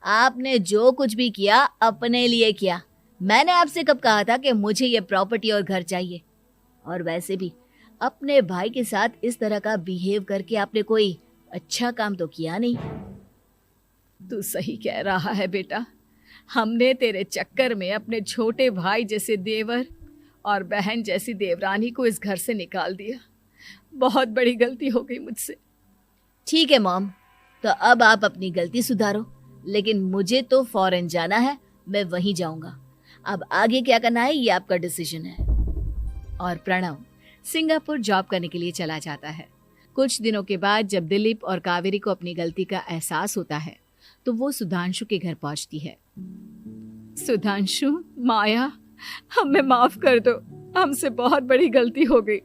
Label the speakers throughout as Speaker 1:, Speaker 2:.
Speaker 1: आपने जो कुछ भी किया अपने लिए किया। मैंने आपसे कब कहा था कि मुझे ये प्रॉपर्टी और घर चाहिए? और वैसे भी अपने भाई के साथ इस तरह का बिहेव करके आपने कोई अच्छा काम तो किया नहीं।
Speaker 2: तू सही कह रहा है बेटा। हमने तेरे चक्कर में अपने छोटे भाई जैसे देवर और बहन जैसी देवरानी को इस घर से निकाल दिया। बहुत बड़ी गलती हो गई मुझसे।
Speaker 1: ठीक है मॉम, तो अब आप अपनी गलती सुधारो, लेकिन मुझे तो फॉरेन जाना है, मैं वहीं जाऊंगा। अब आगे क्या करना है ये आपका डिसीजन है।
Speaker 2: और प्रणव सिंगापुर जॉब करने के लिए चला जाता है। कुछ दिनों के बाद जब दिलीप और कावेरी को अपनी गलती का एहसास होता है तो वो सुधांशु के घर पहुंचती है। सुधांशु, माया, हमें माफ कर दो, हमसे बहुत बड़ी गलती हो गई।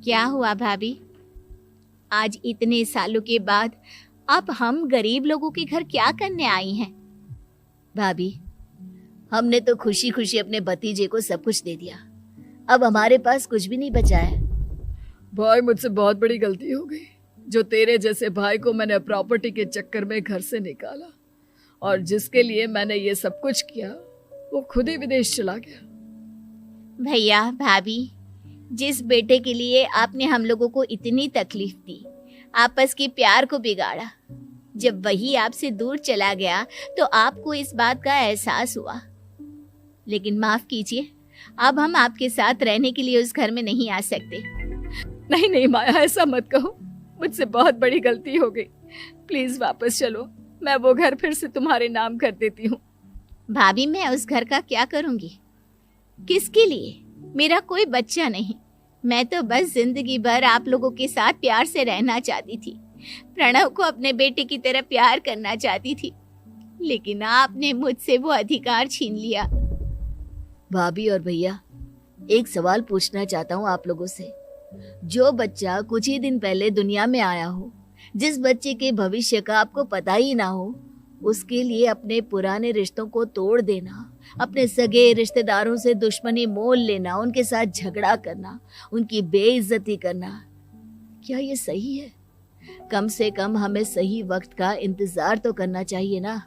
Speaker 1: क्या हुआ भाभी? आज इतने सालों के बाद आप हम गरीब लोगों के घर क्या करने आई हैं? भाभी, हमने तो खुशी खुशी अपने भतीजे को सब कुछ दे दिया, अब हमारे पास कुछ भी नहीं बचा है।
Speaker 2: भाई, मुझसे बहुत बड़ी गलती हो गई। जो तेरे जैसे भाई को मैंने प्रॉपर्टी के चक्कर में घर से निकाला और जिसके लिए मैंने ये सब कुछ किया वो खुद ही विदेश चला गया।
Speaker 1: भैया भाभी, जिस बेटे के लिए आपने हम लोगों को इतनी तकलीफ दी, आपस के प्यार को बिगाड़ा, जब वही आपसे दूर चला गया तो आपको इस बात का एहसास हुआ। लेकिन माफ कीजिए, अब हम आपके साथ रहने के लिए उस घर में नहीं आ सकते।
Speaker 2: नहीं नहीं माया, ऐसा मत कहो, मुझसे बहुत बड़ी गलती हो गई। प्लीज वापस चलो, मैं वो घर फिर से तुम्हारे नाम कर देती हूँ।
Speaker 1: भाभी, मैं उस घर का क्या करूंगी? किसके लिए? मेरा कोई बच्चा नहीं। मैं तो बस जिंदगी भर आप लोगों के साथ प्यार से रहना चाहती थी, प्रणव को अपने बेटे की तरह प्यार करना चाहती थी, लेकिन आपने मुझसे वो अधिकार छीन लिया। भाभी और भैया, एक सवाल पूछना चाहता हूँ आप लोगों से। जो बच्चा कुछ ही दिन पहले दुनिया में आया हो, जिस बच्चे के भविष्य का आपको पता ही ना हो, उसके लिए अपने पुराने रिश्तों को तोड़ देना, अपने सगे रिश्तेदारों से दुश्मनी मोल लेना, उनके साथ झगड़ा करना, उनकी बेइज्जती करना, क्या ये सही है? कम से कम हमें सही वक्त का इंतजार तो करना चाहिए ना।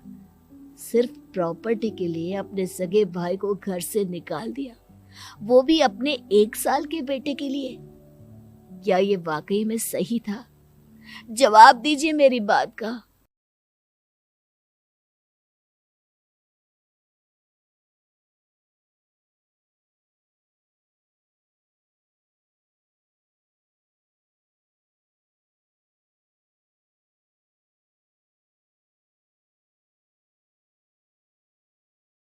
Speaker 1: सिर्फ प्रॉपर्टी के लिए अपने सगे भाई को घर से निकाल दिया, वो भी अपने 1 साल के बेटे के लिए। क्या ये वाकई में सही था? जवाब दीजिए मेरी बात का।